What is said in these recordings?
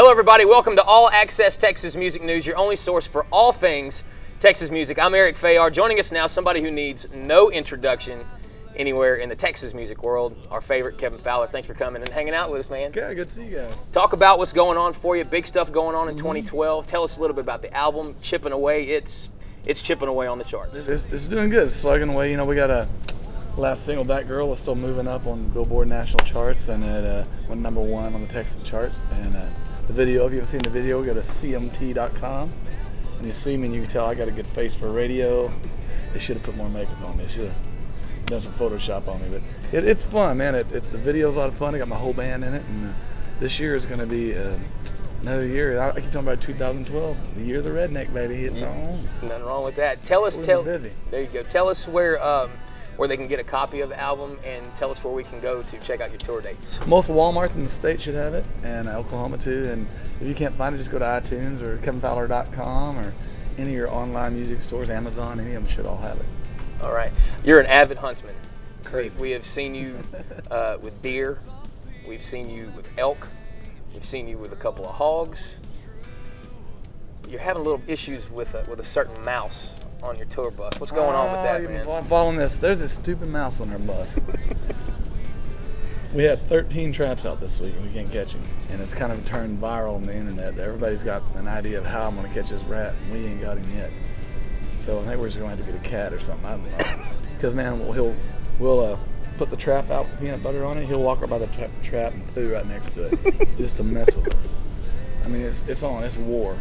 Hello, everybody. Welcome to All Access Texas Music News, your only source for all things Texas music. I'm Eric Fayard. Joining us now, somebody who needs no introduction anywhere in the Texas music world, our favorite, Kevin Fowler. Thanks for coming and hanging out with us, man. Okay, good to see you guys. Talk about what's going on for you. Big stuff going on in 2012. Tell us a little bit about the album, Chipping Away. It's chipping away on the charts. It's doing good. It's slugging away. You know, we got a last single, That Girl, is still moving up on Billboard national charts, and it went number 1 on the Texas charts. And the video, if you haven't seen the video, go to cmt.com, and you see me and you can tell I got a good face for radio. They should have put more makeup on me. They should have done some Photoshop on me, but it's fun, man. The video's a lot of fun. I got my whole band in it, and this year is going to be another year. I keep talking about 2012, the year of the redneck, baby. It's on. Nothing wrong with that. Tell busy. There you go. Tell us where they can get a copy of the album, and tell us where we can go to check out your tour dates. Most Walmarts in the state should have it, and Oklahoma too. And if you can't find it, just go to iTunes or kevinfowler.com or any of your online music stores, Amazon, any of them should all have it. All right. You're an avid huntsman. Crazy. We have seen you with deer. We've seen you with elk. We've seen you with a couple of hogs. You're having little issues with a certain mouse on your tour bus. What's going on with that, man? I'm following this. There's this stupid mouse on our bus. We had 13 traps out this week and we can't catch him. And it's kind of turned viral on the internet. Everybody's got an idea of how I'm going to catch this rat, and we ain't got him yet. So I think we're just going to have to get a cat or something. I don't know. Because, man, we'll put the trap out with peanut butter on it. He'll walk right by the trap and poo right next to it just to mess with us. I mean, it's on. It's war.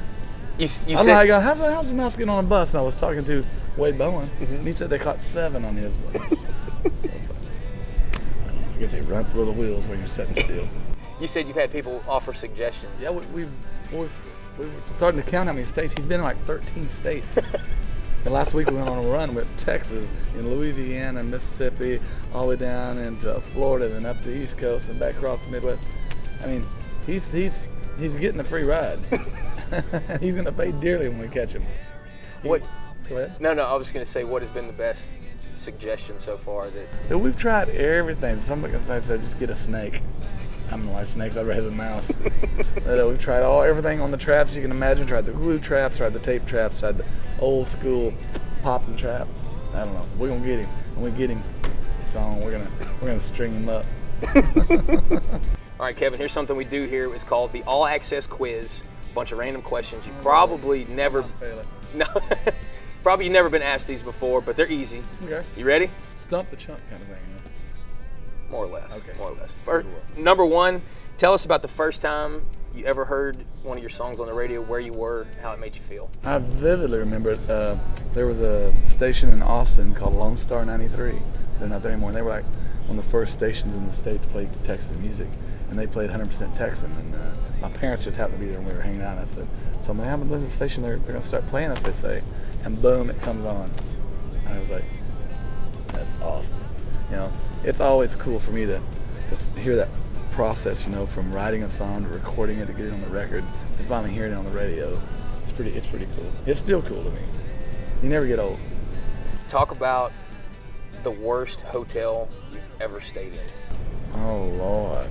You I don't know how you got, how's the mouse getting on a bus? And I was talking to Wade Bowen, and he said they caught 7 on his bus. So, I guess they run through the wheels when you're sitting still. You said you've had people offer suggestions. Yeah, we've starting to count how many states. He's been in like 13 states. And last week we went on a run with Texas and Louisiana and Mississippi, all the way down into Florida, and then up the East Coast and back across the Midwest. I mean, he's getting a free ride. He's going to pay dearly when we catch him. What? Go ahead. No, I was going to say, what has been the best suggestion so far? But we've tried everything. Somebody said, just get a snake. I don't like snakes. I'd rather have a mouse. But we've tried everything on the traps you can imagine. Tried the glue traps, tried the tape traps, tried the old school popping trap. I don't know. We're gonna get him. When we get him, it's on. We're gonna string him up. All right, Kevin. Here's something we do here. It's called the All Access Quiz. A bunch of random questions. You probably never been asked these before, but they're easy. Okay. You ready? Stump the chump kind of thing. More or less. Okay. More or less. Number 1, tell us about the first time you ever heard one of your songs on the radio, where you were, how it made you feel. I vividly remember there was a station in Austin called Lone Star 93. They're not there anymore. And they were like one of the first stations in the state to play Texas music. And they played 100% Texan. And my parents just happened to be there when we were hanging out. And I said, so I'm going to have a listen to the station. They're going to start playing us, they say. And boom, it comes on. And I was like, that's awesome. You know, it's always cool for me to just hear that process, you know, from writing a song to recording it to get it on the record and finally hearing it on the radio. It's pretty cool. It's still cool to me. You never get old. Talk about the worst hotel you've ever stayed in. Oh, Lord.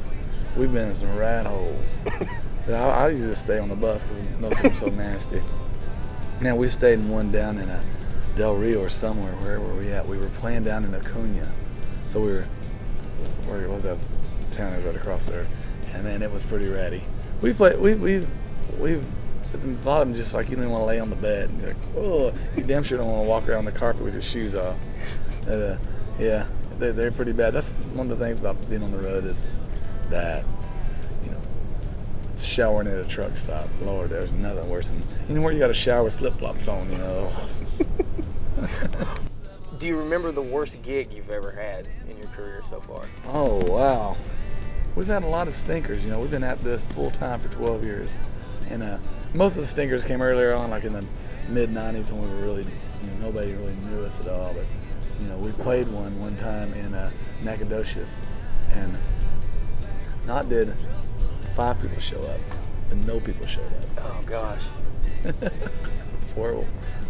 We've been in some rat holes. I usually just stay on the bus because most of them are so nasty. Man, we stayed in one down in Del Rio or somewhere. Where were we at? We were playing down in Acuña. So where was that town? It was right across there, and man, it was pretty ratty. We've a lot of them just like you don't even want to lay on the bed. And you're like, oh, you damn sure don't want to walk around the carpet with your shoes off. Yeah, they're pretty bad. That's one of the things about being on the road is that, you know, showering at a truck stop. Lord, there's nothing worse than anywhere you got to shower with flip flops on. You know. Do you remember the worst gig you've ever had in your career so far? Oh, wow. We've had a lot of stinkers. You know, we've been at this full time for 12 years. And most of the stinkers came earlier on, like in the mid-90s when we were really, you know, nobody really knew us at all. But, you know, we played one time in Nacogdoches. And not did 5 people show up, but no people showed up. Oh, gosh. It's horrible.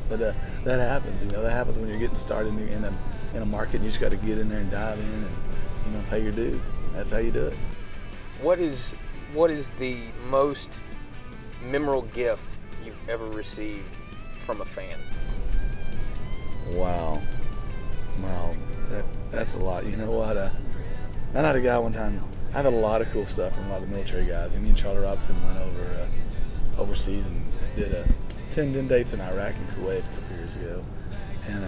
But that happens, you know. That happens when you're getting started in a market. And you just got to get in there and dive in and, you know, pay your dues. That's how you do it. What is the most memorable gift you've ever received from a fan? Wow. Wow. That's a lot. You know what? I had a guy one time. I've had a lot of cool stuff from a lot of the military guys. Me and Charlie Robinson went overseas and did 10 dates in Iraq and Kuwait a couple years ago. And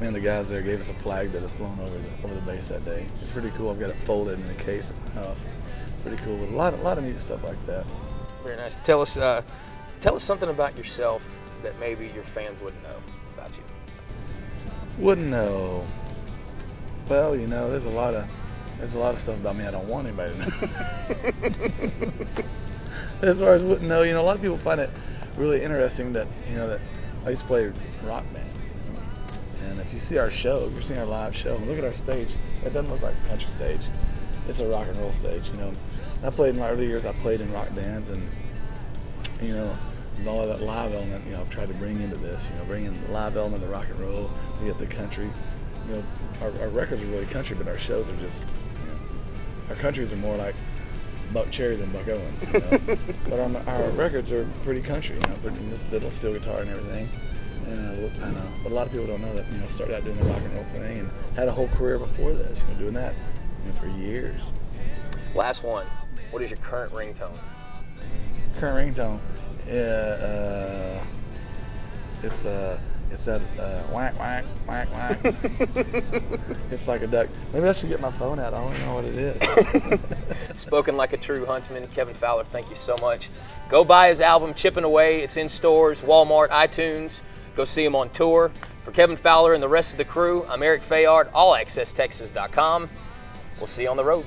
man, the guys there gave us a flag that had flown over the base that day. It's pretty cool. I've got it folded in a case at my house. Pretty cool. But a lot of neat stuff like that. Very nice. Tell us something about yourself that maybe your fans wouldn't know about you. Wouldn't know. Well, you know, there's a lot of stuff about me I don't want anybody to know. As far as wouldn't know, you know, a lot of people find it really interesting that, you know, that I used to play rock bands. You know? And if you see our show, if you're seeing our live show, look at our stage. It doesn't look like a country stage. It's a rock and roll stage, you know. I played in my early years. I played in rock bands, and you know, and all of that live element. You know, I've tried to bring into this. You know, bring in the live element, the rock and roll, to get the country. You know, our records are really country, but our shows are just, you know, our countries are more like Buck Cherry than Buck Owens. You know? But our records are pretty country. You know, pretty just fiddle, steel guitar, and everything. And but a lot of people don't know that. You know, started out doing the rock and roll thing and had a whole career before this. You know, doing that, you know, for years. Last one. What is your current ringtone? Current ringtone, it's that whack whack whack whack. It's like a duck. Maybe I should get my phone out. I don't know what it is. Spoken like a true huntsman, Kevin Fowler. Thank you so much. Go buy his album, Chipping Away. It's in stores, Walmart, iTunes. Go see him on tour. For Kevin Fowler and the rest of the crew, I'm Eric Fayard. AllAccessTexas.com. We'll see you on the road.